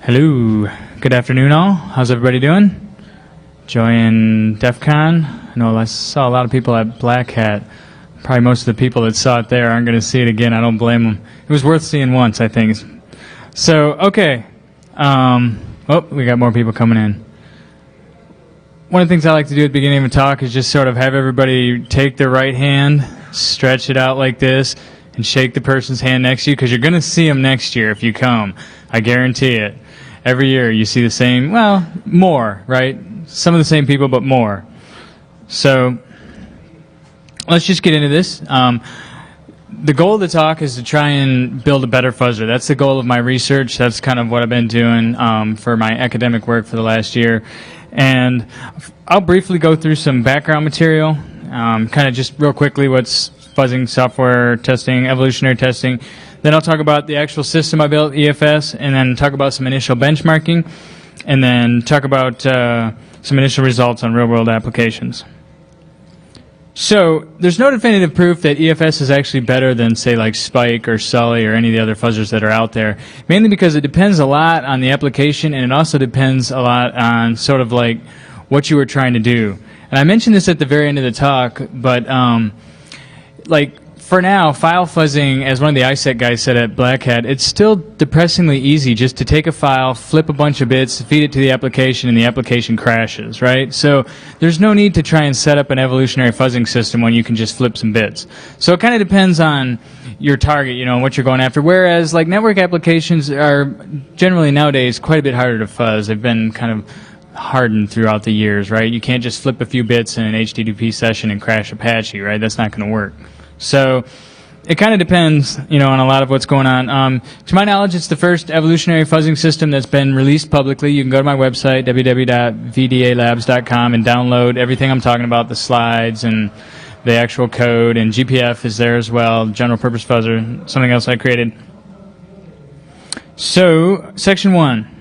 Hello, good afternoon all. How's everybody doing? Enjoying Defcon? I know I saw a lot of people at Black Hat. Probably most of the people that saw it there aren't going to see it again. I don't blame them. It was worth seeing once, I think. So, okay. Oh, we got more people coming in. One of the things I like to do at the beginning of a talk is just sort of have everybody take their right hand, stretch it out like this, and shake the person's hand next to you, because you're going to see them next year if you come. I guarantee it. Every year you see the same, well, more, right? Some of the same people, but more. So let's just get into this. The goal of the talk is to try and build a better fuzzer. That's the goal of my research. That's kind of what I've been doing for my academic work for the last year. And I'll briefly go through some background material, kind of just real quickly what's fuzzing, software testing, evolutionary testing. Then I'll talk about the actual system I built, EFS, and then talk about some initial benchmarking, and then talk about some initial results on real-world applications. So there's no definitive proof that EFS is actually better than, say, like Spike or Sully or any of the other fuzzers that are out there, mainly because it depends a lot on the application, and it also depends a lot on sort of like what you were trying to do. And I mentioned this at the very end of the talk, but like for now, file fuzzing, as one of the ISEC guys said at Black Hat, it's still depressingly easy just to take a file, flip a bunch of bits, feed it to the application, and the application crashes, right? So there's no need to try and set up an evolutionary fuzzing system when you can just flip some bits. So it kind of depends on your target, you know, what you're going after. Whereas like network applications are generally nowadays quite a bit harder to fuzz. They've been kind of hardened throughout the years, right? You can't just flip a few bits in an HTTP session and crash Apache, right? That's not going to work. So it kind of depends, you know, on a lot of what's going on. To my knowledge, it's the first evolutionary fuzzing system that's been released publicly. You can go to my website, www.vdalabs.com, and download everything I'm talking about, the slides and the actual code, and GPF is there as well, general purpose fuzzer, something else I created. So, section 1.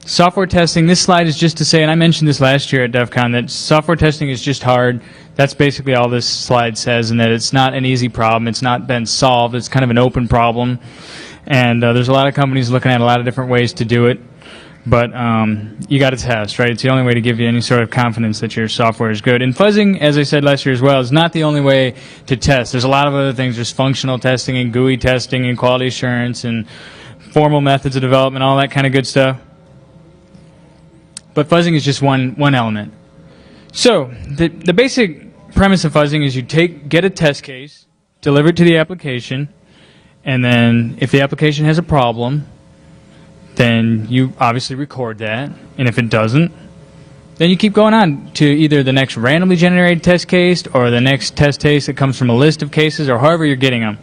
Software testing. This slide is just to say, and I mentioned this last year at DEF CON, that software testing is just hard. That's basically all this slide says, and that it's not an easy problem. It's not been solved. It's kind of an open problem. And there's a lot of companies looking at a lot of different ways to do it. But you got to test, right? It's the only way to give you any sort of confidence that your software is good. And fuzzing, as I said last year as well, is not the only way to test. There's a lot of other things. There's functional testing and GUI testing and quality assurance and formal methods of development, all that kind of good stuff. But fuzzing is just one element. So the basic premise of fuzzing is you get a test case, deliver it to the application, and then if the application has a problem, then you obviously record that. And if it doesn't, then you keep going on to either the next randomly generated test case or the next test case that comes from a list of cases, or however you're getting them.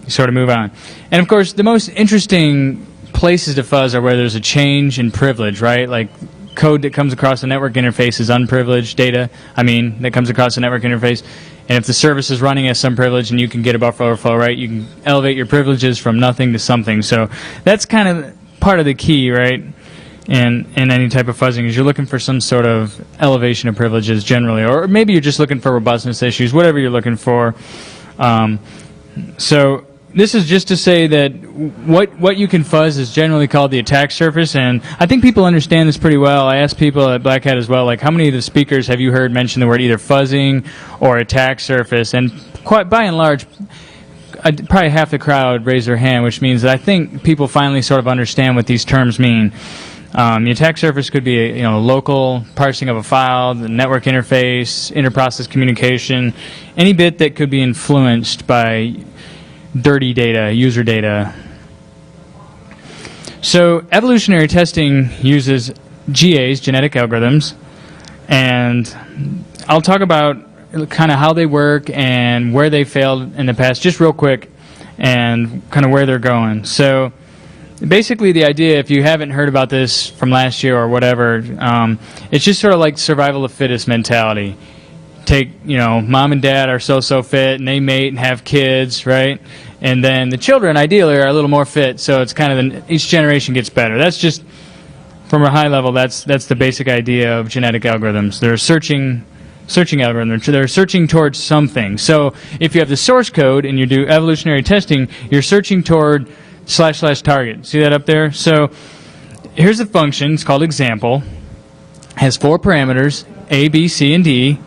You sort of move on. And of course, the most interesting places to fuzz are where there's a change in privilege, right? Like code that comes across the network interface is unprivileged data, that comes across the network interface. And if the service is running as some privilege and you can get a buffer overflow, right, you can elevate your privileges from nothing to something. So that's kind of part of the key, right, in any type of fuzzing, is you're looking for some sort of elevation of privileges generally. Or maybe you're just looking for robustness issues, whatever you're looking for. So this is just to say that what you can fuzz is generally called the attack surface, and I think people understand this pretty well. I asked people at Black Hat as well, like, how many of the speakers have you heard mention the word either fuzzing or attack surface? And quite by and large, probably half the crowd raised their hand, which means that I think people finally sort of understand what these terms mean. The attack surface could be a local parsing of a file, the network interface, inter-process communication, any bit that could be influenced by dirty data, user data. So evolutionary testing uses GAs, genetic algorithms, and I'll talk about kind of how they work and where they failed in the past, just real quick, and kind of where they're going. So basically the idea, if you haven't heard about this from last year or whatever, it's just sort of like survival of fittest mentality. Take, mom and dad are so fit, and they mate and have kids, right? And then the children, ideally, are a little more fit, so it's kind of each generation gets better. That's just, from a high level, that's the basic idea of genetic algorithms. They're searching algorithm. They're searching towards something. So if you have the source code and you do evolutionary testing, you're searching toward // target. See that up there? So here's a function. It's called example. Has 4 parameters, A, B, C, and D.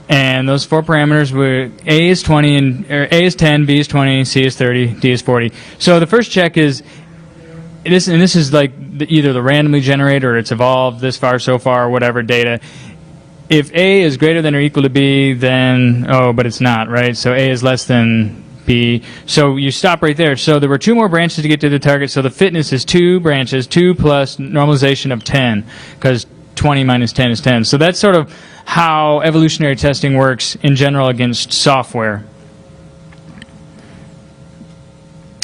And those 4 parameters were A is 20, A is 10, B is 20, C is 30, D is 40. So the first check is this, and this is like either the randomly generated or it's evolved this far, so far, whatever data. If A is greater than or equal to B, then but it's not, right? So A is less than B. So you stop right there. So there were 2 more branches to get to the target. So the fitness is 2 branches, 2 plus normalization of 10, because 20 minus 10 is 10. So that's sort of how evolutionary testing works in general against software.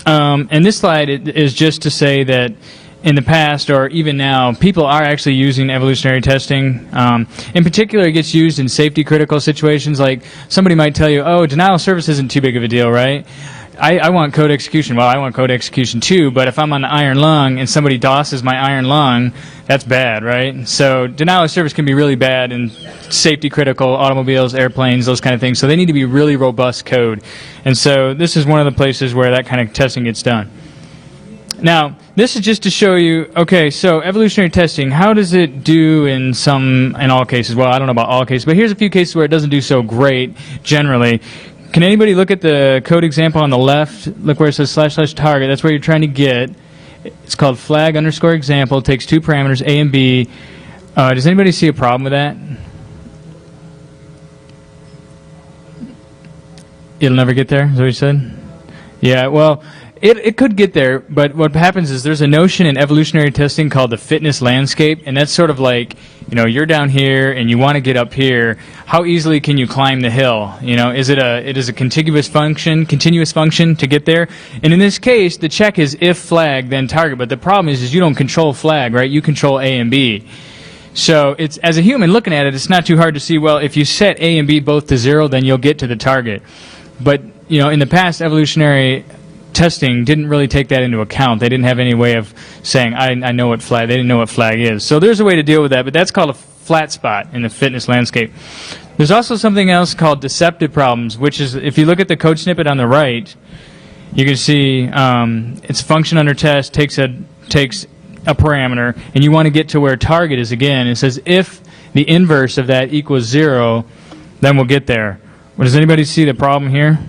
And this slide is just to say that in the past, or even now, people are actually using evolutionary testing. In particular, it gets used in safety-critical situations. Like somebody might tell you, oh, denial of service isn't too big of a deal, right? I want code execution. Well, I want code execution too, but if I'm on the iron lung and somebody DOSes my iron lung, that's bad, right? So denial of service can be really bad in safety-critical automobiles, airplanes, those kind of things. So they need to be really robust code. And so this is one of the places where that kind of testing gets done. Now, this is just to show you, okay, so evolutionary testing, how does it do in all cases? Well, I don't know about all cases, but here's a few cases where it doesn't do so great generally. Can anybody look at the code example on the left? Look where it says // target. That's where you're trying to get. It's called flag underscore example. It takes 2 parameters, A and B. Does anybody see a problem with that? It'll never get there, is that what you said? Yeah, well, it could get there, but what happens is there's a notion in evolutionary testing called the fitness landscape, and that's sort of like, you're down here and you want to get up here. How easily can you climb the hill? Is it a continuous function to get there? And in this case, the check is if flag, then target, but the problem is you don't control flag, right? You control A and B. So it's, as a human looking at it, it's not too hard to see, well, if you set A and B both to 0, then you'll get to the target. But, in the past, evolutionary testing didn't really take that into account. They didn't have any way of saying, I know what flag. They didn't know what flag is. So there's a way to deal with that, but that's called a flat spot in the fitness landscape. There's also something else called deceptive problems, which is, if you look at the code snippet on the right, you can see it's function under test takes a parameter, and you want to get to where target is again. It says if the inverse of that equals 0, then we'll get there. Well, does anybody see the problem here?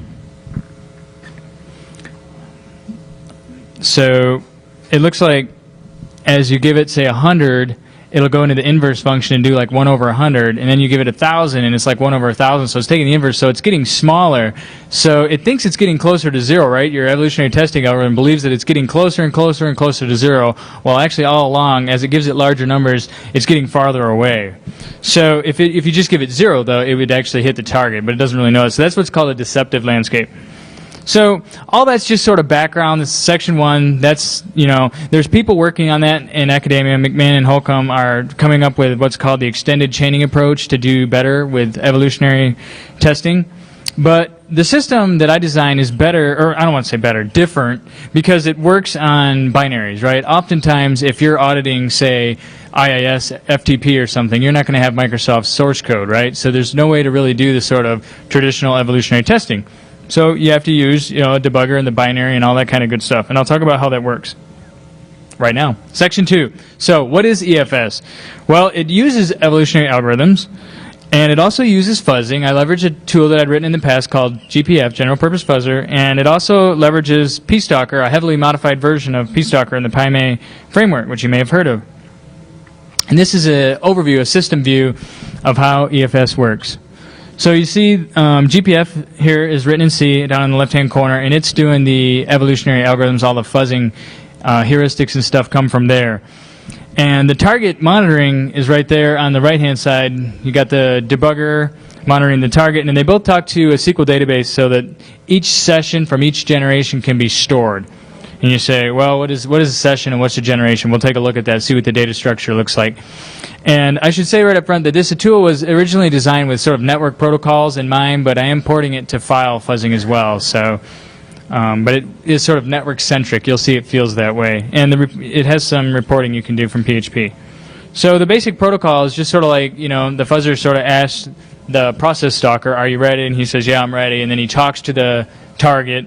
So it looks like as you give it, say, 100, it'll go into the inverse function and do like 1 over 100, and then you give it 1,000, and it's like 1 over 1,000, so it's taking the inverse, so it's getting smaller. So it thinks it's getting closer to 0, right? Your evolutionary testing algorithm believes that it's getting closer and closer and closer to 0, while actually all along, as it gives it larger numbers, it's getting farther away. So if you just give it 0, though, it would actually hit the target, but it doesn't really know it. So that's what's called a deceptive landscape. So all that's just sort of background. This is section 1. That's, there's people working on that in academia. McMahon and Holcomb are coming up with what's called the extended chaining approach to do better with evolutionary testing. But the system that I design is better, or I don't want to say better, different, because it works on binaries, right? Oftentimes, if you're auditing, say, IIS, FTP or something, you're not going to have Microsoft's source code, right? So there's no way to really do the sort of traditional evolutionary testing. So you have to use, a debugger and the binary and all that kind of good stuff. And I'll talk about how that works right now. Section 2. So what is EFS? Well, it uses evolutionary algorithms, and it also uses fuzzing. I leverage a tool that I'd written in the past called GPF, General Purpose Fuzzer, and it also leverages PStalker, a heavily modified version of PStalker in the PyMay framework, which you may have heard of. And this is an overview, a system view of how EFS works. So you see GPF here is written in C down in the left-hand corner, and it's doing the evolutionary algorithms. All the fuzzing heuristics and stuff come from there. And the target monitoring is right there on the right-hand side. You got the debugger monitoring the target, and they both talk to a SQL database so that each session from each generation can be stored. And you say, well, what is a session and what's a generation? We'll take a look at that, see what the data structure looks like. And I should say right up front that this tool was originally designed with sort of network protocols in mind, but I am porting it to file fuzzing as well. So, but it is sort of network-centric. You'll see it feels that way. And it has some reporting you can do from PHP. So the basic protocol is just sort of like, the fuzzer sort of asks the process stalker, are you ready? And he says, yeah, I'm ready. And then he talks to the target.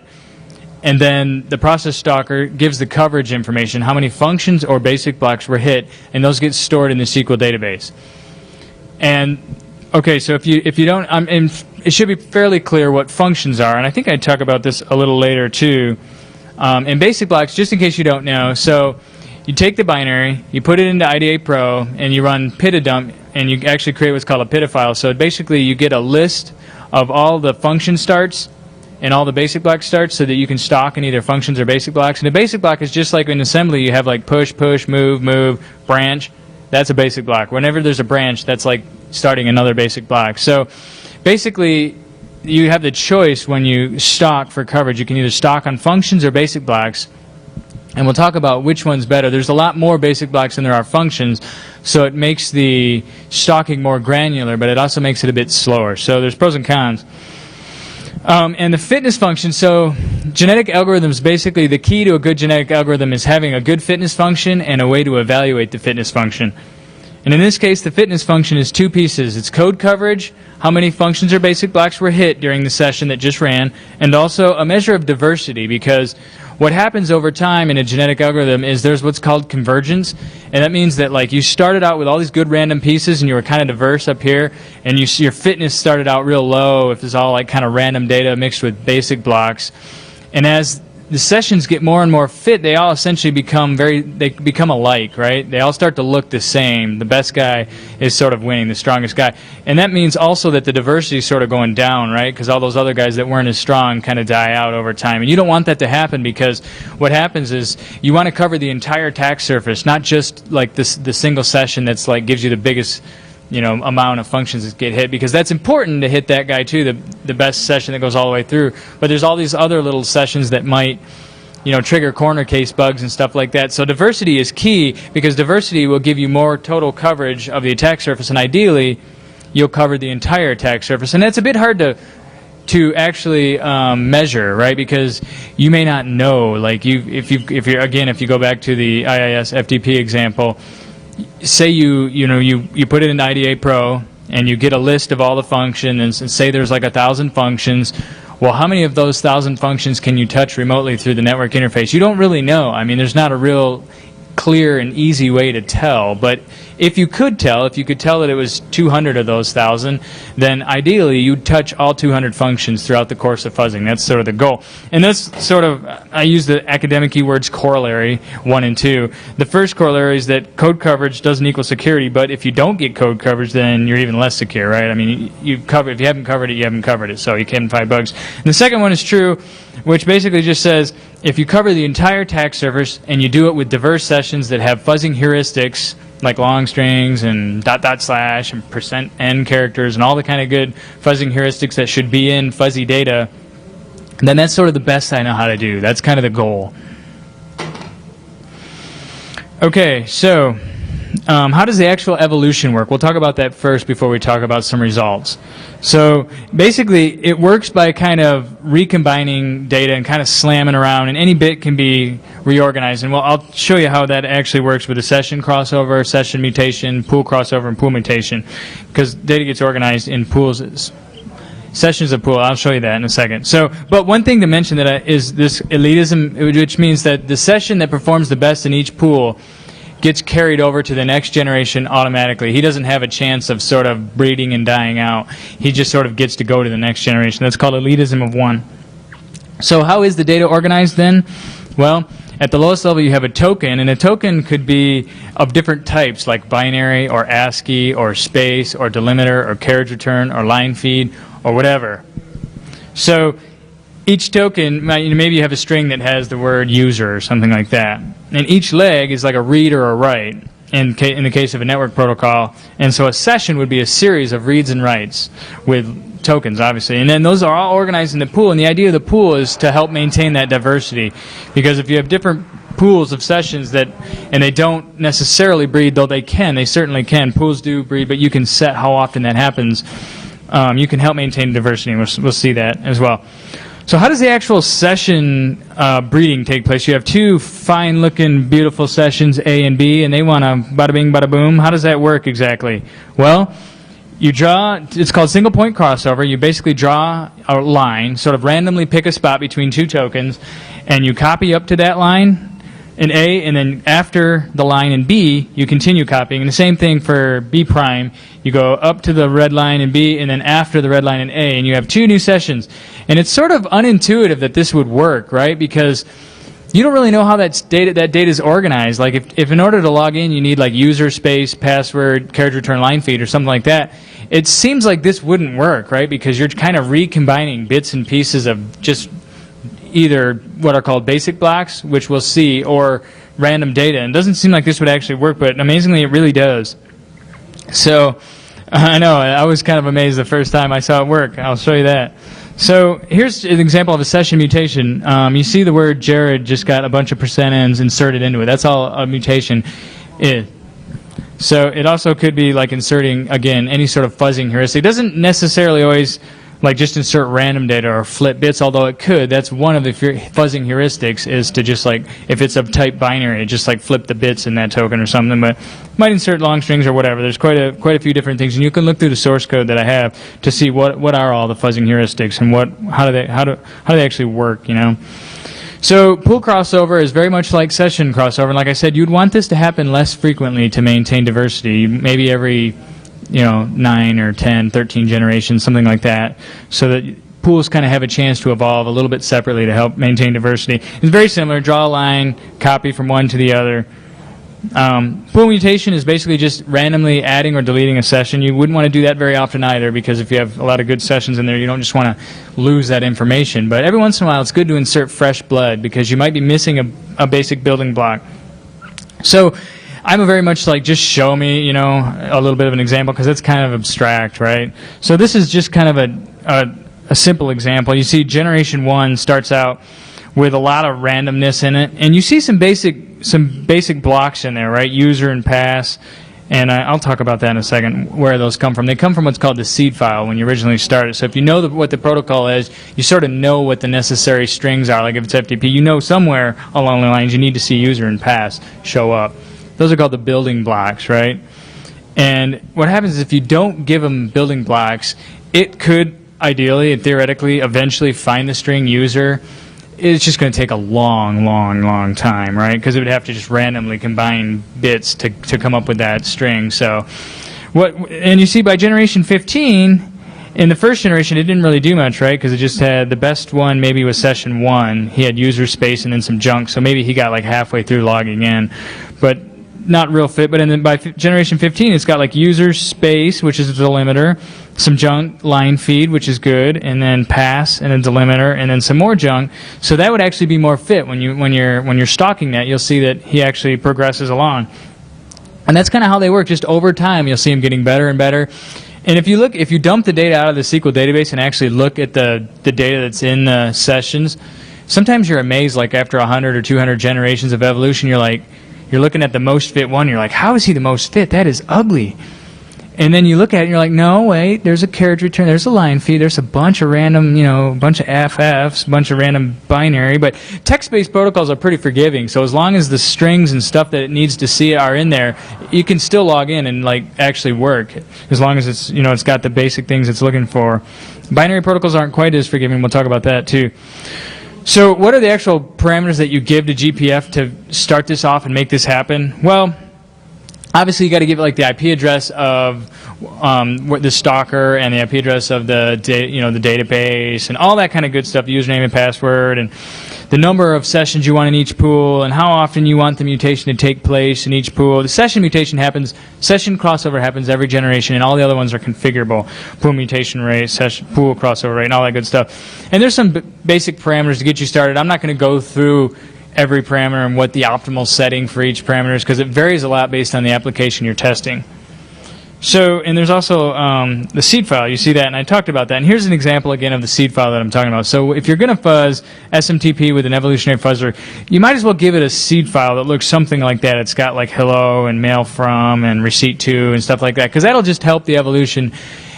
and then the process stalker gives the coverage information, how many functions or basic blocks were hit, and those get stored in the SQL database. And okay, so if you don't, it should be fairly clear what functions are, and I think I talk about this a little later too. In basic blocks, just in case you don't know, so you take the binary, you put it into IDA Pro, and you run pitadump, and you actually create what's called a pita file. So basically, you get a list of all the function starts and all the basic block starts, so that you can stock in either functions or basic blocks. And a basic block is just like in assembly, you have like push, push, move, move, branch. That's a basic block. Whenever there's a branch, that's like starting another basic block. So basically, you have the choice when you stock for coverage. You can either stock on functions or basic blocks, and we'll talk about which one's better. There's a lot more basic blocks than there are functions, so it makes the stocking more granular, but it also makes it a bit slower. So there's pros and cons. And the fitness function, so genetic algorithms, basically the key to a good genetic algorithm is having a good fitness function and a way to evaluate the fitness function. And in this case, the fitness function is two pieces. It's code coverage, how many functions or basic blocks were hit during the session that just ran, and also a measure of diversity, because what happens over time in a genetic algorithm is there's what's called convergence, and that means that like you started out with all these good random pieces and you were kind of diverse up here, and your fitness started out real low if it's all like kind of random data mixed with basic blocks. And as the sessions get more and more fit, they all essentially become alike, right? They all start to look the same. The best guy is sort of winning, the strongest guy. And that means also that the diversity is sort of going down, right? Because all those other guys that weren't as strong kind of die out over time. And you don't want that to happen, because what happens is you want to cover the entire attack surface, not just like the single session that's like gives you the biggest amount of functions that get hit, because that's important to hit that guy too, the best session that goes all the way through. But there's all these other little sessions that might, trigger corner case bugs and stuff like that. So diversity is key, because diversity will give you more total coverage of the attack surface, and ideally, you'll cover the entire attack surface. And that's a bit hard to actually measure, right? Because you may not know. Like if you go back to the IIS FTP example. Say you put it in IDA Pro and you get a list of all the functions, and say there's like 1,000 functions. Well, how many of those 1,000 functions can you touch remotely through the network interface? You don't really know. I mean, there's not a real clear and easy way to tell. But if you could tell that it was 200 of those 1,000, then ideally you'd touch all 200 functions throughout the course of fuzzing. That's sort of the goal. And that's sort of, I use the academic keywords corollary 1 and 2. The first corollary is that code coverage doesn't equal security, but if you don't get code coverage, then you're even less secure, right? I mean, if you haven't covered it, you haven't covered it, so you can't find bugs. And the second one is true, which basically just says if you cover the entire attack surface and you do it with diverse sessions that have fuzzing heuristics like long strings and .. and %n characters and all the kind of good fuzzing heuristics that should be in fuzzy data, then that's sort of the best I know how to do. That's kind of the goal. Okay, so how does the actual evolution work? We'll talk about that first before we talk about some results. So basically, it works by kind of recombining data and kind of slamming around, and any bit can be reorganized. And I'll show you how that actually works with a session crossover, session mutation, pool crossover, and pool mutation, because data gets organized in pools. Sessions of pool. I'll show you that in a second. So, but one thing to mention is this elitism, which means that the session that performs the best in each pool gets carried over to the next generation automatically. He doesn't have a chance of sort of breeding and dying out. He just sort of gets to go to the next generation. That's called elitism of 1. So how is the data organized then? Well, at the lowest level you have a token, and a token could be of different types, like binary or ASCII or space or delimiter or carriage return or line feed or whatever. So each token, maybe you have a string that has the word user or something like that. And each leg is like a read or a write in the case of a network protocol. And so a session would be a series of reads and writes with tokens, obviously. And then those are all organized in the pool. And the idea of the pool is to help maintain that diversity. Because if you have different pools of sessions and they don't necessarily breed, though they certainly can. Pools do breed, but you can set how often that happens. You can help maintain diversity, and we'll see that as well. So how does the actual session breeding take place? You have two fine-looking, beautiful sessions, A and B, and they want to bada bing, bada boom. How does that work exactly? Well, you draw, it's called single-point crossover. You basically draw a line, sort of randomly pick a spot between two tokens, and you copy up to that line in A, and then after the line in B, you continue copying. And the same thing for B prime. You go up to the red line in B, and then after the red line in A, and you have 2 new sessions. And it's sort of unintuitive that this would work, right? Because you don't really know how that data is organized. Like if in order to log in, you need like user space, password, carriage return line feed, or something like that, it seems like this wouldn't work, right? Because you're kind of recombining bits and pieces of just either what are called basic blocks, which we'll see, or random data. And it doesn't seem like this would actually work, but amazingly it really does. So I know, I was kind of amazed the first time I saw it work. I'll show you that. So here's an example of a session mutation. You see the word Jared just got a bunch of %ns inserted into it. That's all a mutation is. So it also could be like inserting, again, any sort of fuzzing heuristic. It doesn't necessarily always like just insert random data or flip bits, although it could. That's one of the fuzzing heuristics, is to just like, if it's of type binary, just like flip the bits in that token or something. But it might insert long strings or whatever. There's quite a few different things, and you can look through the source code that I have to see what are all the fuzzing heuristics and how do they actually work, you know. So pool crossover is very much like session crossover, and like I said, you'd want this to happen less frequently to maintain diversity, maybe every 9 or 10, 13 generations, something like that, so that pools kind of have a chance to evolve a little bit separately to help maintain diversity. It's very similar. Draw a line, copy from one to the other. Pool mutation is basically just randomly adding or deleting a session. You wouldn't want to do that very often either, because if you have a lot of good sessions in there, you don't just want to lose that information. But every once in a while, it's good to insert fresh blood, because you might be missing a basic building block. So I'm very much like, just show me, a little bit of an example, because it's kind of abstract, right? So this is just kind of a simple example. You see generation 1 starts out with a lot of randomness in it, and you see some basic blocks in there, right? User and pass, and I'll talk about that in a second, where those come from. They come from what's called the seed file when you originally started. So if you know what the protocol is, you sort of know what the necessary strings are. Like if it's FTP, you know somewhere along the lines you need to see user and pass show up. Those are called the building blocks, right? And what happens is, if you don't give them building blocks, it could ideally and theoretically eventually find the string user. It's just going to take a long time, right? Because it would have to just randomly combine bits to come up with that string. So, and you see by generation 15, in the first generation, it didn't really do much, right? Because it just had, the best one maybe was session 1. He had user space and then some junk, so maybe he got like halfway through logging in. But not real fit. But then by generation 15, it's got like user space, which is a delimiter, some junk line feed, which is good, and then pass and a delimiter, and then some more junk. So that would actually be more fit. When you're stalking that, you'll see that he actually progresses along. And that's kind of how they work. Just over time, you'll see him getting better and better. And if you dump the data out of the SQL database and actually look at the data that's in the sessions, sometimes you're amazed. Like after 100 or 200 generations of evolution, you're looking at the most fit one, you're like, how is he the most fit? That is ugly. And then you look at it and you're like, no, wait, there's a carriage return, there's a line feed, there's a bunch of random, a bunch of FFs, a bunch of random binary. But text-based protocols are pretty forgiving, so as long as the strings and stuff that it needs to see are in there, you can still log in and like actually work, as long as it's, it's got the basic things it's looking for. Binary protocols aren't quite as forgiving. We'll talk about that too. So what are the actual parameters that you give to GPF to start this off and make this happen? Well, obviously you got to give it like the IP address of the stalker and the IP address of the the database and all that kind of good stuff, the username and password, and the number of sessions you want in each pool, and how often you want the mutation to take place in each pool. The session crossover happens every generation, and all the other ones are configurable. Pool mutation rate, pool crossover rate, and all that good stuff. And there's some basic parameters to get you started. I'm not going to go through every parameter and what the optimal setting for each parameter is, because it varies a lot based on the application you're testing. So, and there's also the seed file. You see that, and I talked about that. And here's an example again of the seed file that I'm talking about. So if you're going to fuzz SMTP with an evolutionary fuzzer, you might as well give it a seed file that looks something like that. It's got like hello and mail from and receipt to and stuff like that, because that'll just help the evolution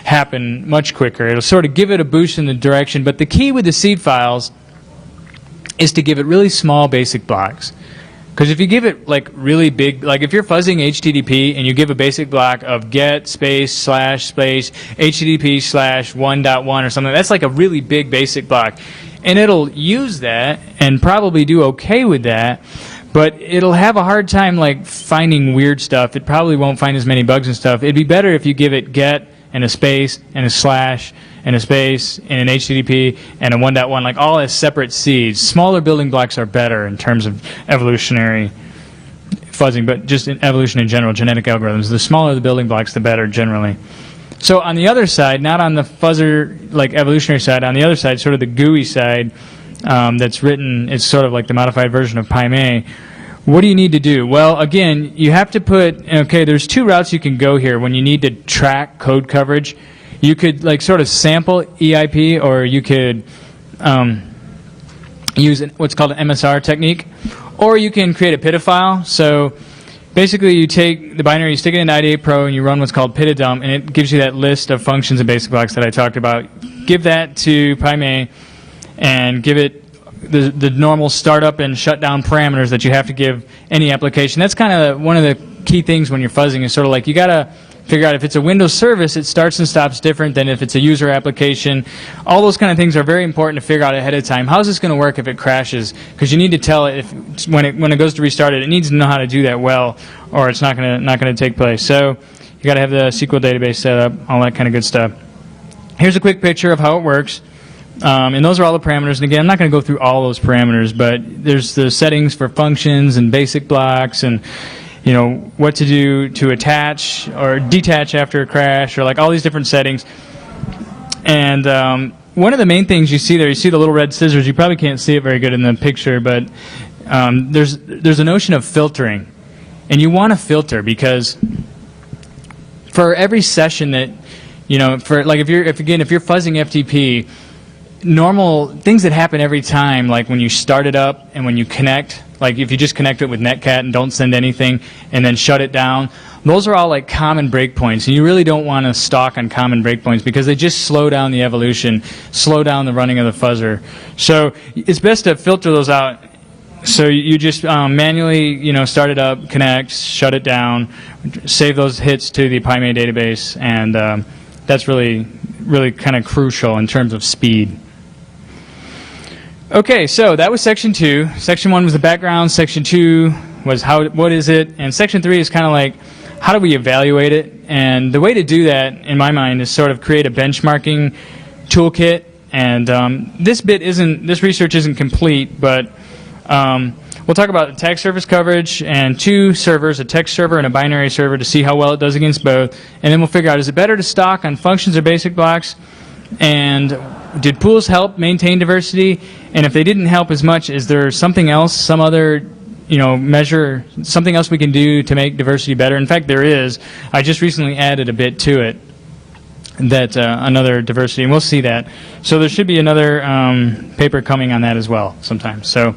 happen much quicker. It'll sort of give it a boost in the direction. But the key with the seed files is to give it really small basic blocks. Because if you give it like really big, like if you're fuzzing HTTP and you give a basic block of get space / space HTTP /1.1 or something, that's like a really big basic block. and it'll use that and probably do okay with that, but it'll have a hard time like finding weird stuff. It probably won't find as many bugs and stuff. It'd be better if you give it get and a space and a slash and a space and an HTTP and a 1.1, like all as separate seeds. Smaller building blocks are better in terms of evolutionary fuzzing, but just in evolution in general, genetic algorithms. The smaller the building blocks, the better generally. So on the other side, not on the fuzzer, like evolutionary side, on the other side, sort of the GUI side, that's written, it's sort of like the modified version of PyMay. What do you need to do? Well, again, you have to put, okay, there's two routes you can go here when you need to track code coverage. You could like sort of sample EIP, or you could use what's called an MSR technique, or you can create a PIDA file. So basically you take the binary, you stick it into IDE Pro, and you run what's called PIDA dump, and it gives you that list of functions and basic blocks that I talked about. Give that to PyMay and give it the normal startup and shutdown parameters that you have to give any application. That's kind of one of the key things when you're fuzzing, is sort of like you got to figure out if it's a Windows service, it starts and stops different than if it's a user application. All those kind of things are very important to figure out ahead of time. How's this going to work if it crashes? Because you need to tell it if, when it goes to restart it, it needs to know how to do that well, or it's not going to take place. So you got to have the SQL database set up, all that kind of good stuff. Here's a quick picture of how it works. And those are all the parameters. And again, I'm not going to go through all those parameters, but there's the settings for functions and basic blocks, and what to do to attach or detach after a crash, or like all these different settings. And one of the main things you see there, you see the little red scissors. You probably can't see it very good in the picture, but there's a notion of filtering, and you want to filter because for every session that for like if you're fuzzing FTP, normal things that happen every time, like when you start it up and when you connect, like if you just connect it with Netcat and don't send anything and then shut it down, those are all like common breakpoints, and you really don't want to stalk on common breakpoints because they just slow down the evolution, slow down the running of the fuzzer. So it's best to filter those out. So you just manually start it up, connect, shut it down, save those hits to the PyMay database, and that's really kind of crucial in terms of speed. Okay, so that was section 2. Section 1 was the background. Section 2 was what is it, and section 3 is kind of like how do we evaluate it. And the way to do that, in my mind, is sort of create a benchmarking toolkit. And this research isn't complete, but we'll talk about attack surface coverage and 2 servers, a text server and a binary server, to see how well it does against both. And then we'll figure out, is it better to stock on functions or basic blocks? And did pools help maintain diversity? And if they didn't help as much, is there something else, some other measure, something else we can do to make diversity better? In fact, there is. I just recently added a bit to it, that another diversity, and we'll see that. So there should be another paper coming on that as well sometime. So,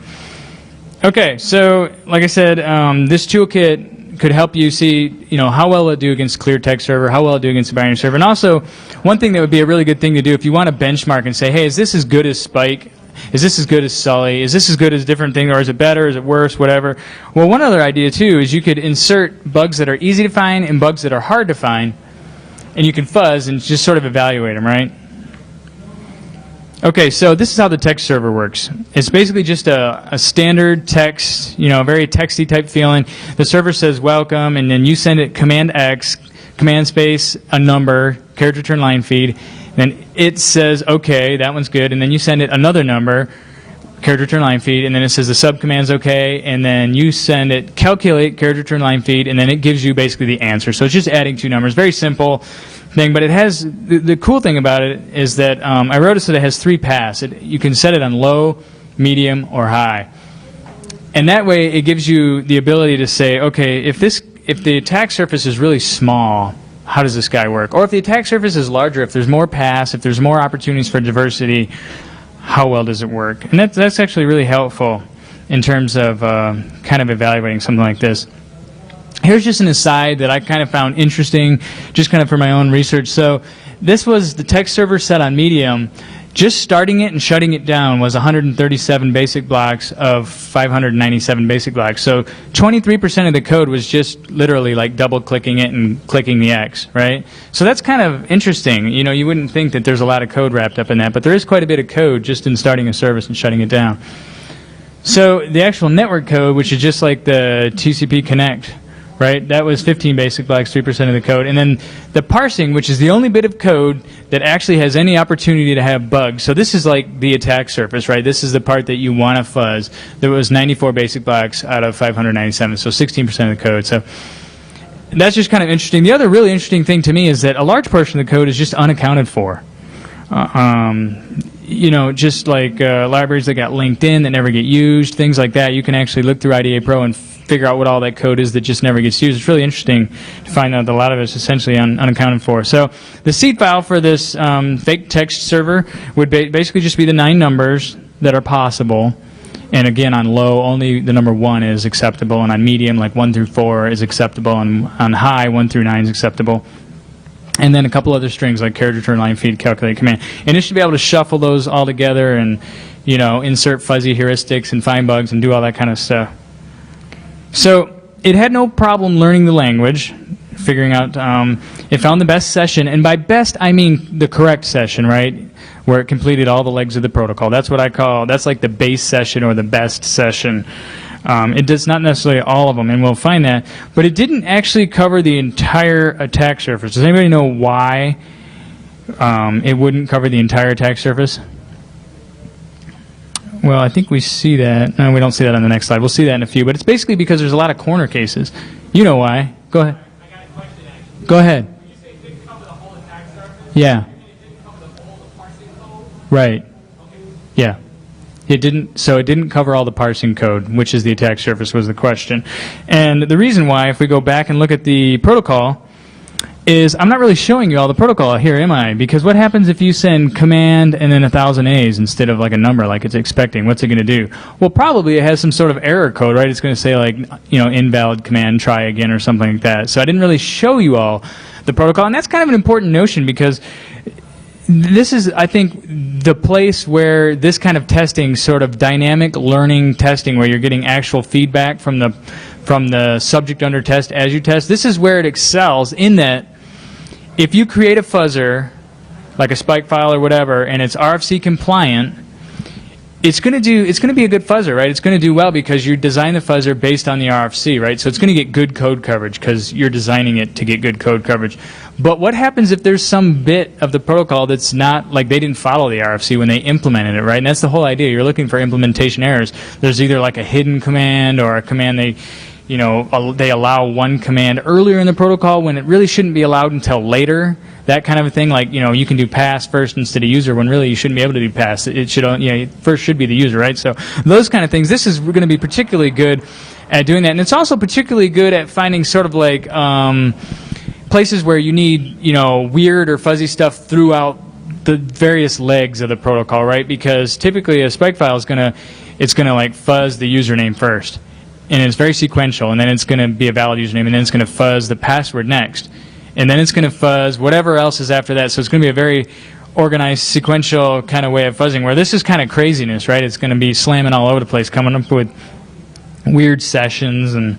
okay, so like I said, this toolkit could help you see, how well it'll do against clear text server, how well it'll do against the binary server. And also, one thing that would be a really good thing to do if you want to benchmark and say, hey, is this as good as Spike? Is this as good as Sully? Is this as good as different thing, or is it better? Is it worse? Whatever. Well, one other idea too is you could insert bugs that are easy to find and bugs that are hard to find, and you can fuzz and just sort of evaluate them, right? Okay, so this is how the text server works. It's basically just a standard text, very texty type feeling. The server says welcome, and then you send it command X, command space, a number, character return line feed. Then it says, okay, that one's good, and then you send it another number, character return line feed, and then it says the subcommand's okay, and then you send it calculate character return line feed, and then it gives you basically the answer. So it's just adding 2 numbers. Very simple thing, but it has, the cool thing about it is that I wrote it so that it has 3 paths. You can set it on low, medium, or high. And that way it gives you the ability to say, okay, if the attack surface is really small, how does this guy work? Or if the attack surface is larger, if there's more paths, if there's more opportunities for diversity, how well does it work? And that's actually really helpful in terms of kind of evaluating something like this. Here's just an aside that I kind of found interesting, just kind of for my own research. So this was the text server set on medium. Just starting it and shutting it down was 137 basic blocks of 597 basic blocks. So 23% of the code was just literally like double-clicking it and clicking the X, right? So that's kind of interesting. You know, you wouldn't think that there's a lot of code wrapped up in that, but there is quite a bit of code just in starting a service and shutting it down. So the actual network code, which is just like the TCP connect, right? That was 15 basic blocks, 3% of the code. And then the parsing, which is the only bit of code that actually has any opportunity to have bugs. So this is like the attack surface, right? This is the part that you want to fuzz. There was 94 basic blocks out of 597, so 16% of the code. So that's just kind of interesting. The other really interesting thing to me is that a large portion of the code is just unaccounted for. You know, just like libraries that got linked in that never get used, things like that. You can actually look through IDA Pro and figure out what all that code is that just never gets used. It's really interesting to find out that a lot of it's essentially unaccounted for. So the seed file for this fake text server would basically just be the 9 numbers that are possible. And again, on low, only the number 1 is acceptable. And on medium, like 1 through 4 is acceptable. And on high, 1 through 9 is acceptable. And then a couple other strings like character, return, line, feed, calculate, command. And it should be able to shuffle those all together and, you know, insert fuzzy heuristics and find bugs and do all that kind of stuff. So it had no problem learning the language, figuring out, it found the best session, and by best I mean the correct session, right, where it completed all the legs of the protocol. That's what I call, that's like the base session or the best session. It does not necessarily all of them, and we'll find that, but it didn't actually cover the entire attack surface. Does anybody know why it wouldn't cover the entire attack surface? Well, I think we see that. No, we don't see that on the next slide. We'll see that in a few. But it's basically because there's a lot of corner cases. You know why. Go ahead. I got a question, actually. Go ahead. When you say it didn't cover the whole attack surface, yeah. it didn't cover the whole parsing code? Right. Okay. Yeah. It didn't. So it didn't cover all the parsing code, which is the attack surface, was the question. And the reason why, if we go back and look at the protocol, is I'm not really showing you all the protocol here, am I? Because what happens if you send command and then 1,000 A's instead of like a number like it's expecting? What's it going to do? Well, probably it has some sort of error code, right? It's going to say like, you know, invalid command, try again or something like that. So I didn't really show you all the protocol. And that's kind of an important notion because this is, I think, the place where this kind of testing, sort of dynamic learning testing, where you're getting actual feedback from the subject under test as you test, this is where it excels in that if you create a fuzzer, like a spike file or whatever, and it's RFC compliant, it's going to be a good fuzzer, right? It's going to do well because you design the fuzzer based on the RFC, right? So it's going to get good code coverage because you're designing it to get good code coverage. But what happens if there's some bit of the protocol that's not, like they didn't follow the RFC when they implemented it, right? And that's the whole idea. You're looking for implementation errors. There's either like a hidden command or a command they allow one command earlier in the protocol when it really shouldn't be allowed until later. That kind of a thing, like, you know, you can do pass first instead of user when really you shouldn't be able to do pass. It should, first should be the user, right? So those kind of things. This is going to be particularly good at doing that, and it's also particularly good at finding sort of like places where you need, weird or fuzzy stuff throughout the various legs of the protocol, right? Because typically a spike file is gonna like fuzz the username first. And it's very sequential, and then it's going to be a valid username, and then it's going to fuzz the password next. And then it's going to fuzz whatever else is after that. So it's going to be a very organized, sequential kind of way of fuzzing, where this is kind of craziness, right? It's going to be slamming all over the place, coming up with weird sessions and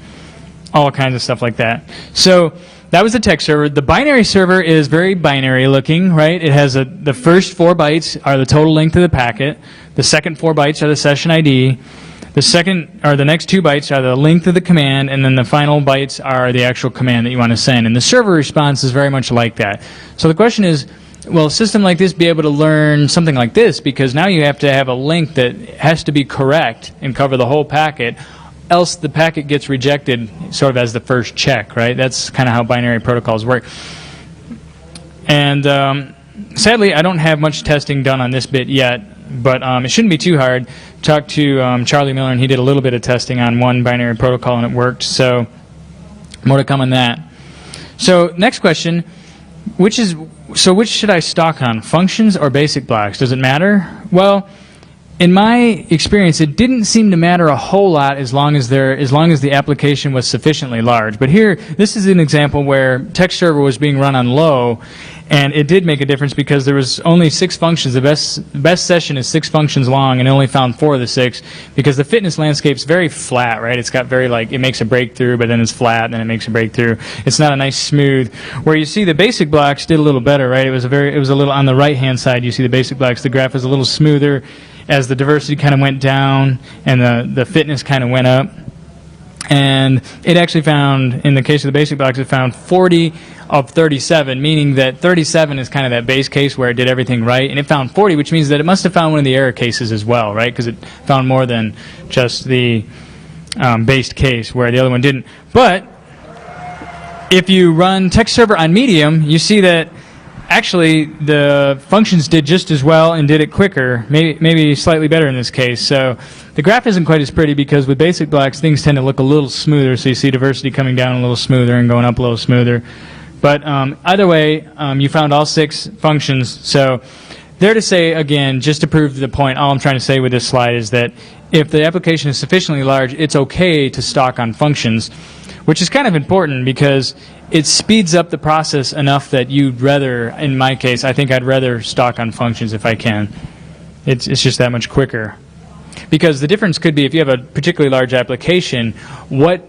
all kinds of stuff like that. So that was the text server. The binary server is very binary looking, right? It has the first 4 bytes are the total length of the packet. The second 4 bytes are the session ID. The next 2 bytes are the length of the command, and then the final bytes are the actual command that you want to send. And the server response is very much like that. So the question is, will a system like this be able to learn something like this? Because now you have to have a link that has to be correct and cover the whole packet, else the packet gets rejected sort of as the first check, right? That's kind of how binary protocols work. And sadly, I don't have much testing done on this bit yet, but it shouldn't be too hard. Talked to Charlie Miller, and he did a little bit of testing on one binary protocol, and it worked. So more to come on that. So next question, which should I stock on, functions or basic blocks? Does it matter? Well, in my experience, it didn't seem to matter a whole lot as long as the application was sufficiently large. But here, this is an example where text server was being run on low, And it did make a difference because there was only 6 functions. The best session is 6 functions long, and it only found 4 of the 6 because the fitness landscape's very flat, right? It's got very, like, it makes a breakthrough, but then it's flat, and then it makes a breakthrough. It's not a nice smooth. Where you see the basic blocks did a little better, right? It was a little on the right-hand side. You see the basic blocks. The graph is a little smoother as the diversity kind of went down and the fitness kind of went up. And it actually found, in the case of the basic blocks, it found 40 of 37, meaning that 37 is kind of that base case where it did everything right, and it found 40, which means that it must have found one of the error cases as well, right? Because it found more than just the based case where the other one didn't. But if you run text server on medium, you see that actually the functions did just as well and did it quicker, maybe slightly better in this case. So the graph isn't quite as pretty because with basic blocks things tend to look a little smoother, so you see diversity coming down a little smoother and going up a little smoother. But either way, you found all 6 functions. So there to say, again, just to prove the point, all I'm trying to say with this slide is that if the application is sufficiently large, it's okay to stock on functions, which is kind of important because it speeds up the process enough that you'd rather, in my case, I think I'd rather stock on functions if I can. It's just that much quicker. Because the difference could be if you have a particularly large application, what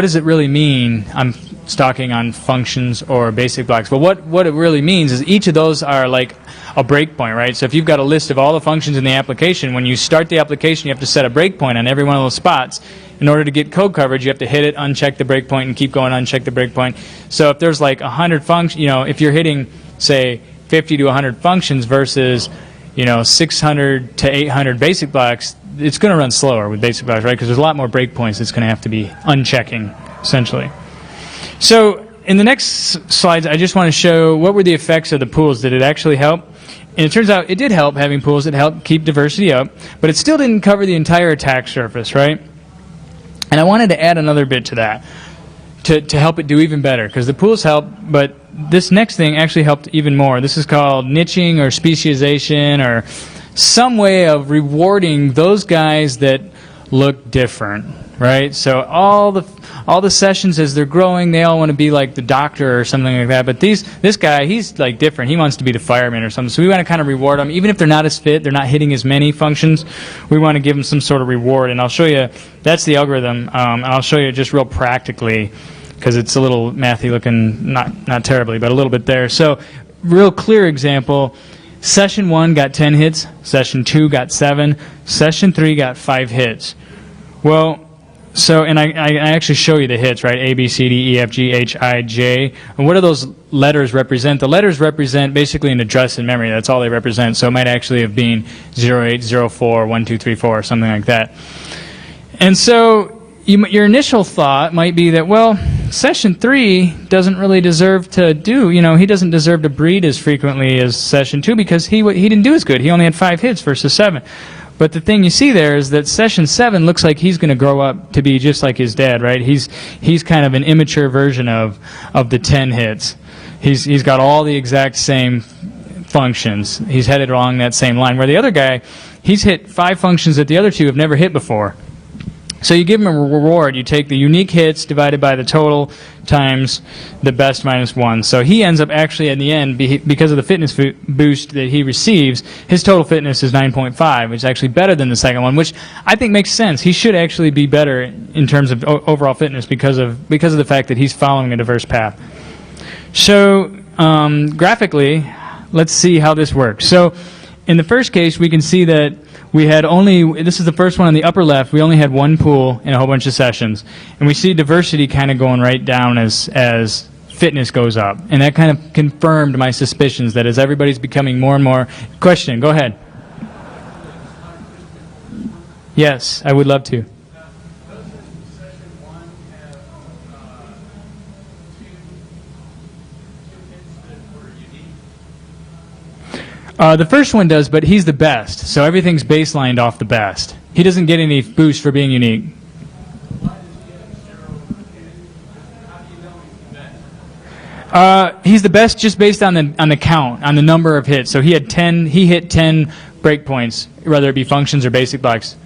does it really mean I'm stocking on functions or basic blocks? Well, what it really means is each of those are like a breakpoint, right? So if you've got a list of all the functions in the application, when you start the application, you have to set a breakpoint on every one of those spots. In order to get code coverage, you have to hit it, uncheck the breakpoint, and keep going, uncheck the breakpoint. So if there's like 100 functions, if you're hitting, say, 50 to 100 functions versus, 600 to 800 basic blocks, it's going to run slower with basic blocks, right? Because there's a lot more breakpoints it's going to have to be unchecking, essentially. So in the next slides, I just want to show what were the effects of the pools. Did it actually help? And it turns out it did help having pools. It helped keep diversity up, but it still didn't cover the entire attack surface, right? And I wanted to add another bit to that to help it do even better, because the pools help, but this next thing actually helped even more. This is called niching or specialization, or some way of rewarding those guys that look different, right? So all the sessions as they're growing, they all want to be like the doctor or something like that. But this guy, he's like different. He wants to be the fireman or something. So we want to kind of reward them, even if they're not as fit, they're not hitting as many functions. We want to give them some sort of reward. And I'll show you. That's the algorithm. And I'll show you just real practically, because it's a little mathy looking, not terribly, but a little bit there. So real clear example. Session 1 got 10 hits. Session 2 got 7. Session 3 got 5 hits. Well, so, and I actually show you the hits, right? A, B, C, D, E, F, G, H, I, J. And what do those letters represent? The letters represent basically an address in memory. That's all they represent. So it might actually have been 0804, 1234, or something like that. And so your initial thought might be that, well, Session 3 doesn't really deserve to do, he doesn't deserve to breed as frequently as Session 2 because he didn't do as good. He only had 5 hits versus 7. But the thing you see there is that Session 7 looks like he's going to grow up to be just like his dad, right? He's kind of an immature version of the 10 hits. He's got all the exact same functions. He's headed along that same line. Where the other guy, he's hit 5 functions that the other 2 have never hit before. So you give him a reward. You take the unique hits divided by the total times the best minus 1. So he ends up actually in the end, because of the fitness boost that he receives, his total fitness is 9.5, which is actually better than the second one, which I think makes sense. He should actually be better in terms of overall fitness because of the fact that he's following a diverse path. So graphically, let's see how this works. So in the first case, we can see that we had this is the first one on the upper left, we only had 1 pool in a whole bunch of sessions. And we see diversity kind of going right down as fitness goes up. And that kind of confirmed my suspicions that as everybody's becoming more and more... Question, go ahead. Yes, I would love to. The first one does, but he's the best, so everything's baselined off the best. He doesn't get any boost for being unique. He's the best just based on the count, on the number of hits. So he hit 10 breakpoints, whether it be functions or basic blocks.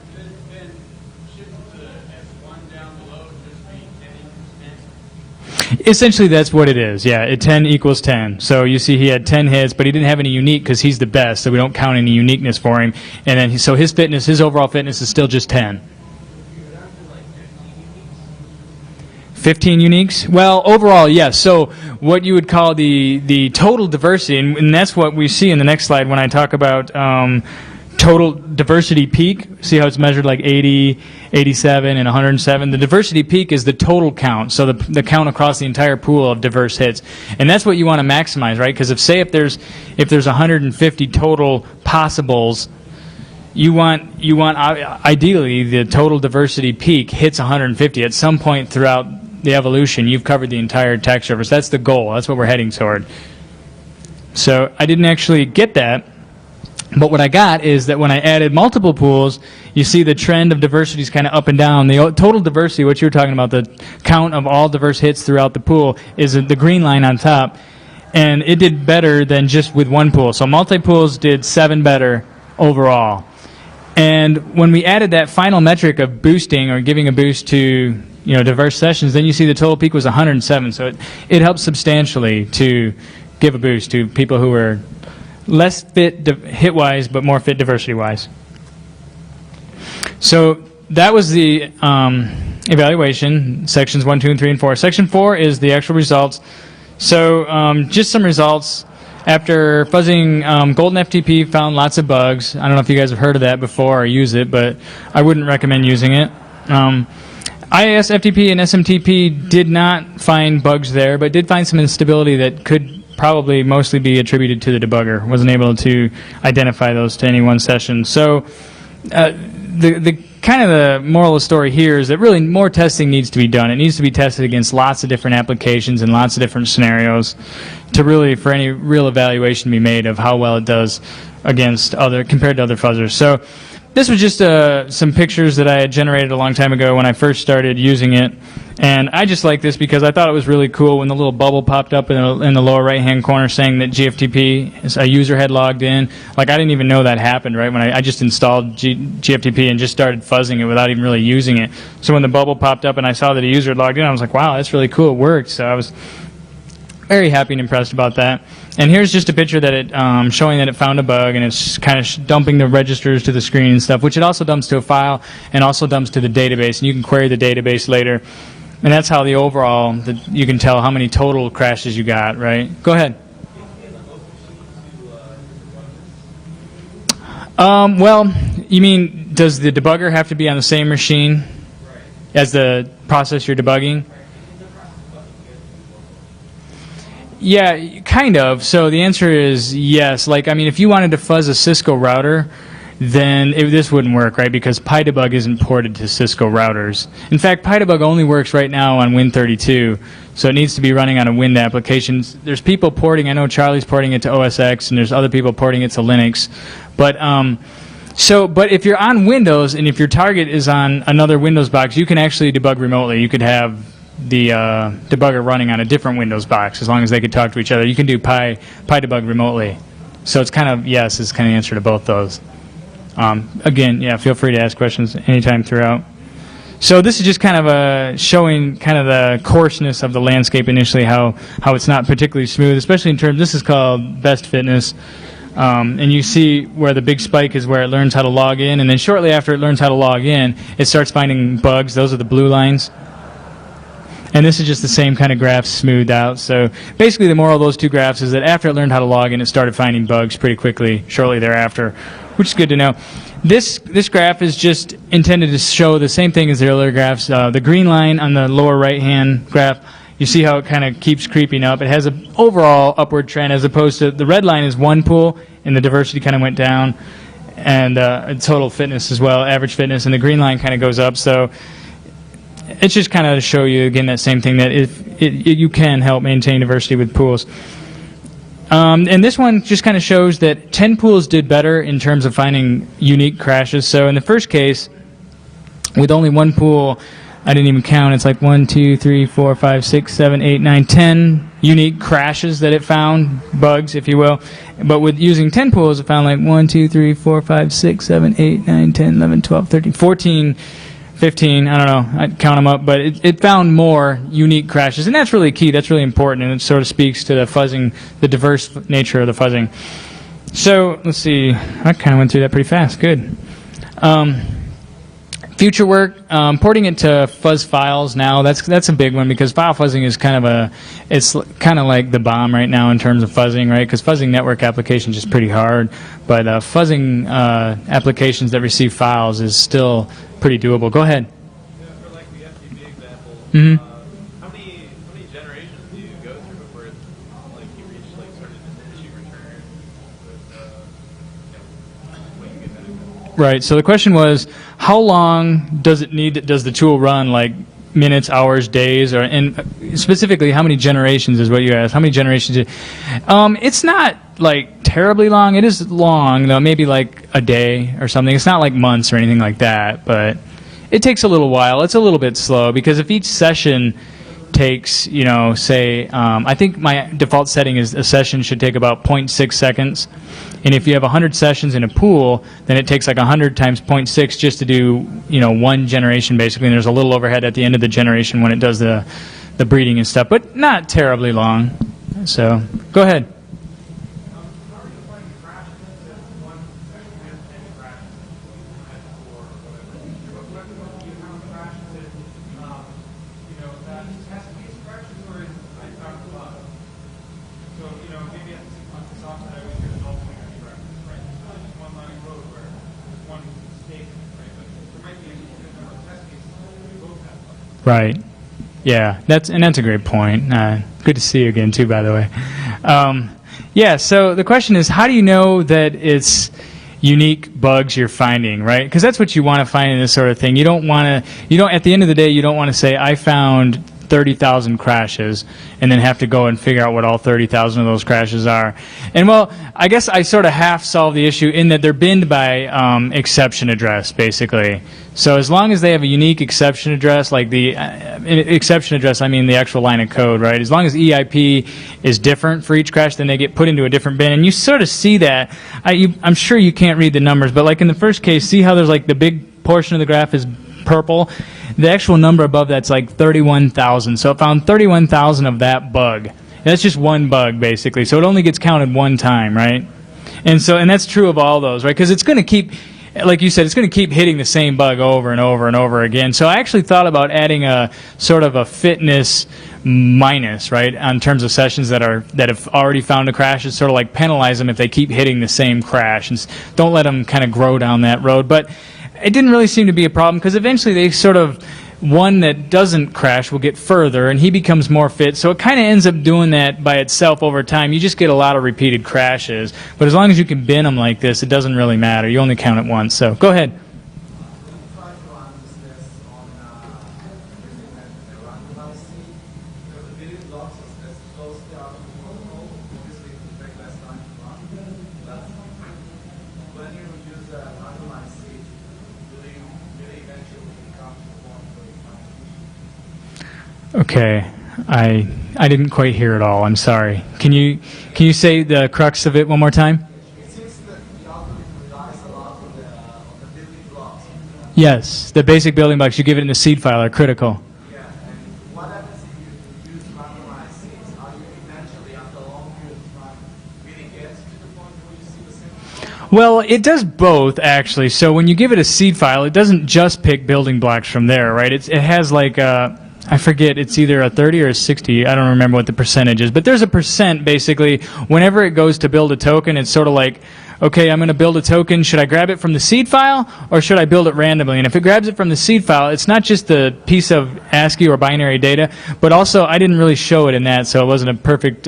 Essentially, that's what it is. Yeah, 10 equals 10. So you see he had 10 hits, but he didn't have any unique because he's the best, so we don't count any uniqueness for him. And then so his fitness, his overall fitness is still just 10. 15 uniques? Well, overall, yes. So what you would call the total diversity, and that's what we see in the next slide when I talk about total diversity peak. See how it's measured like 80, 87, and 107? The diversity peak is the total count, so the count across the entire pool of diverse hits. And that's what you want to maximize, right? Because if there's 150 total possibles, you want ideally the total diversity peak hits 150 at some point throughout the evolution. You've covered the entire attack surface. That's the goal. That's what we're heading toward. So I didn't actually get that. But what I got is that when I added multiple pools, you see the trend of diversity is kind of up and down. The total diversity, what you were talking about, the count of all diverse hits throughout the pool, is the green line on top. And it did better than just with one pool. So multi-pools did 7 better overall. And when we added that final metric of boosting or giving a boost to diverse sessions, then you see the total peak was 107. So it helps substantially to give a boost to people who are less fit hit-wise, but more fit diversity-wise. So that was the evaluation, sections 1, 2, and 3, and 4. Section 4 is the actual results. So just some results. After fuzzing, Golden FTP found lots of bugs. I don't know if you guys have heard of that before or use it, but I wouldn't recommend using it. IIS FTP and SMTP did not find bugs there, but did find some instability that could probably mostly be attributed to the debugger. Wasn't able to identify those to any one session. So the kind of the moral of the story here is that really more testing needs to be done. It needs to be tested against lots of different applications and lots of different scenarios for any real evaluation to be made of how well it does compared to other fuzzers. So this was just some pictures that I had generated a long time ago when I first started using it. And I just like this because I thought it was really cool when the little bubble popped up in the lower right-hand corner saying that GFTP, a user had logged in. Like, I didn't even know that happened, right? When I just installed GFTP and just started fuzzing it without even really using it. So when the bubble popped up and I saw that a user had logged in, I was like, wow, that's really cool. It worked. So I was very happy and impressed about that. And here's just a picture that it showing that it found a bug, and it's kind of dumping the registers to the screen and stuff, which it also dumps to a file and also dumps to the database. And you can query the database later. And that's how the overall, you can tell how many total crashes you got, right? Go ahead. Well, you mean, does the debugger have to be on the same machine as the process you're debugging? Yeah, kind of. So the answer is yes. Like, I mean, if you wanted to fuzz a Cisco router, then this wouldn't work, right? Because PyDebug isn't ported to Cisco routers. In fact, PyDebug only works right now on Win32, so it needs to be running on a Win application. There's people porting. I know Charlie's porting it to OS X, and there's other people porting it to Linux. But but if you're on Windows and if your target is on another Windows box, you can actually debug remotely. You could have the debugger running on a different Windows box as long as they could talk to each other. You can do PyDebug remotely. So it's kind of, yes, is kind of the answer to both those. Again, yeah, feel free to ask questions anytime throughout. So this is just kind of showing kind of the coarseness of the landscape initially, how it's not particularly smooth, especially in terms, this is called best fitness. And you see where the big spike is where it learns how to log in, and then shortly after it learns how to log in, it starts finding bugs. Those are the blue lines. And this is just the same kind of graph smoothed out. So basically the moral of those two graphs is that after it learned how to log in, it started finding bugs pretty quickly shortly thereafter, which is good to know. This graph is just intended to show the same thing as the earlier graphs. The green line on the lower right-hand graph, you see how it kind of keeps creeping up. It has an overall upward trend as opposed to the red line is one pool, and the diversity kind of went down, and total fitness as well, average fitness, and the green line kind of goes up. So it's just kind of to show you, again, that same thing, that you can help maintain diversity with pools. And this one just kind of shows that 10 pools did better in terms of finding unique crashes. So in the first case, with only one pool, I didn't even count, it's like 1, 2, 3, 4, 5, 6, 7, 8, 9, 10 unique crashes that it found, bugs, if you will. But with using 10 pools, it found like 1, 2, 3, 4, 5, 6, 7, 8, 9, 10, 11, 12, 13, 14 15, I don't know, I'd count them up, but it found more unique crashes, and that's really key, that's really important, and it sort of speaks to the fuzzing, the diverse nature of the fuzzing. So, let's see, I kind of went through that pretty fast, good. Future work, porting it to fuzz files now, that's a big one, because file fuzzing is it's kind of like the bomb right now in terms of fuzzing, right? Because fuzzing network applications is pretty hard, but fuzzing applications that receive files is still pretty doable. Go ahead. Yeah, for like the FTP example, Mm-hmm. how many generations do you go through before it's, like you reach like sort of diminishing return with when you get that example? Right. So the question was, how long does the tool run? Like minutes, hours, days, or and specifically, how many generations is what you asked? How many generations? It's not like terribly long. It is long though, maybe like a day or something. It's not like months or anything like that, but it takes a little while. It's a little bit slow because if each session takes, say, I think my default setting is a session should take about 0.6 seconds. And if you have 100 sessions in a pool, then it takes like 100 times 0.6 just to do, one generation basically. And there's a little overhead at the end of the generation when it does the breeding and stuff, but not terribly long. So, go ahead. How are you playing crashes if one session has 10 crashes or whatever? What do you count crashes if, that test case crashes or is I found a bug? So, maybe at the software I was using all clear crashes, right? It's really just one line of code where there's one mistake, right? But there might be a number of test cases where you both have bugs. Right. Yeah, that's a great point. Good to see you again, too, by the way. Yeah, so the question is, how do you know that it's unique bugs you're finding, right? Because that's what you want to find in this sort of thing. At the end of the day, you don't want to say, I found 30,000 crashes and then have to go and figure out what all 30,000 of those crashes are. And well, I guess I sort of half solved the issue in that they're binned by exception address, basically. So as long as they have a unique exception address, like the exception address, I mean the actual line of code, right? As long as EIP is different for each crash, then they get put into a different bin. And you sort of see that. I'm sure you can't read the numbers, but like in the first case, see how there's like the big portion of the graph is purple? The actual number above that's like 31,000. So it found 31,000 of that bug. That's just one bug, basically. So it only gets counted one time, right? And that's true of all those, right? Because it's going to keep, like you said, it's going to keep hitting the same bug over and over and over again. So I actually thought about adding a sort of a fitness minus, right, in terms of sessions that have already found a crash. It's sort of like penalize them if they keep hitting the same crash, and don't let them kind of grow down that road. But it didn't really seem to be a problem because eventually they sort of, one that doesn't crash will get further and he becomes more fit. So it kind of ends up doing that by itself over time. You just get a lot of repeated crashes. But as long as you can bin them like this, it doesn't really matter. You only count it once. So go ahead. Okay, I didn't quite hear it all. I'm sorry. Can you say the crux of it one more time? It seems that the algorithm relies a lot on the building blocks. Yes, the basic building blocks you give it in the seed file are critical. Yeah, and what happens if you use randomized seeds? Are you eventually, after a long period of time, really get to the point where you see the same? Well, it does both, actually. So when you give it a seed file, it doesn't just pick building blocks from there, right? It has like I forget, it's either a 30 or a 60. I don't remember what the percentage is. But there's a percent, basically. Whenever it goes to build a token, it's sort of like, okay, I'm going to build a token. Should I grab it from the seed file, or should I build it randomly? And if it grabs it from the seed file, it's not just the piece of ASCII or binary data, but also I didn't really show it in that, so it wasn't a perfect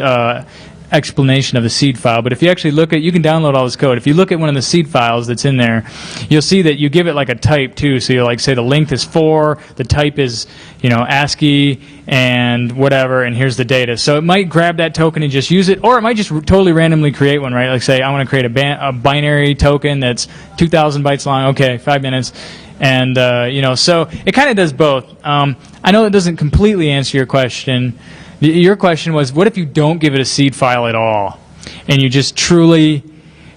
explanation of the seed file. But if you actually look at, you can download all this code. If you look at one of the seed files that's in there, you'll see that you give it like a type too. So you'll like say the length is 4, the type is, ASCII and whatever, and here's the data. So it might grab that token and just use it, or it might just totally randomly create one, right? Like say I want to create a binary token that's 2,000 bytes long. Okay, 5 minutes. And, so it kind of does both. I know it doesn't completely answer your question. Your question was, what if you don't give it a seed file at all, and you just truly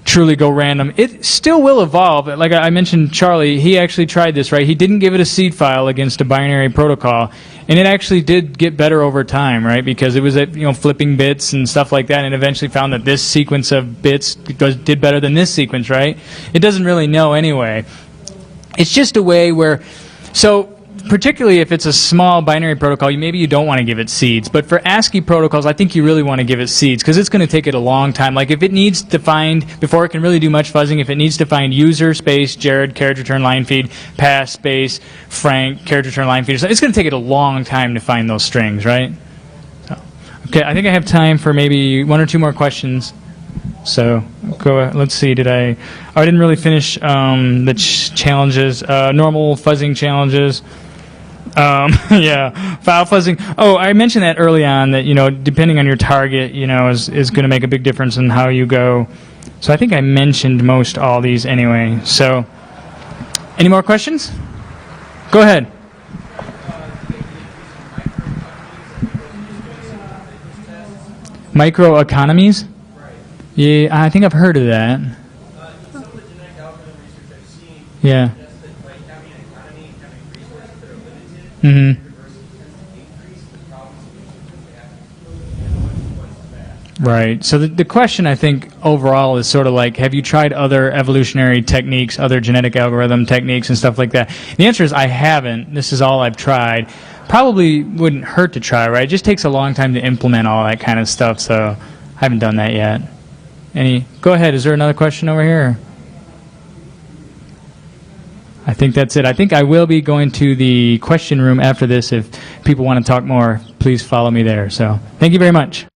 truly go random. It still will evolve. Like I mentioned, Charlie, he actually tried this, right? He didn't give it a seed file against a binary protocol, and it actually did get better over time, right? Because it was flipping bits and stuff like that, and eventually found that this sequence of bits did better than this sequence, right? It doesn't really know anyway. It's just a way where, so particularly if it's a small binary protocol, maybe you don't want to give it seeds. But for ASCII protocols, I think you really want to give it seeds because it's going to take it a long time. Like if it needs to find, before it can really do much fuzzing, if it needs to find user space, Jared, carriage return line feed, pass space, Frank, carriage return line feed, it's going to take it a long time to find those strings, right? So, okay, I think I have time for maybe one or two more questions. So let's see. I didn't really finish the challenges, normal fuzzing challenges. Yeah, file fuzzing. Oh, I mentioned that early on that, depending on your target, is going to make a big difference in how you go. So I think I mentioned most all these anyway. So any more questions? Go ahead. Microeconomies? Yeah, I think I've heard of that. In some of the genetic algorithm research I've seen, Yeah. suggests that like having an economy and having resources that are limited Mm-hmm. diversity tends to increase the problem solutions that they have twice as fast. Right. So the question, I think, overall is sort of like, have you tried other evolutionary techniques, other genetic algorithm techniques and stuff like that? The answer is I haven't. This is all I've tried. Probably wouldn't hurt to try, right? It just takes a long time to implement all that kind of stuff, so I haven't done that yet. Go ahead. Is there another question over here? I think that's it. I think I will be going to the question room after this. If people want to talk more, please follow me there. So thank you very much.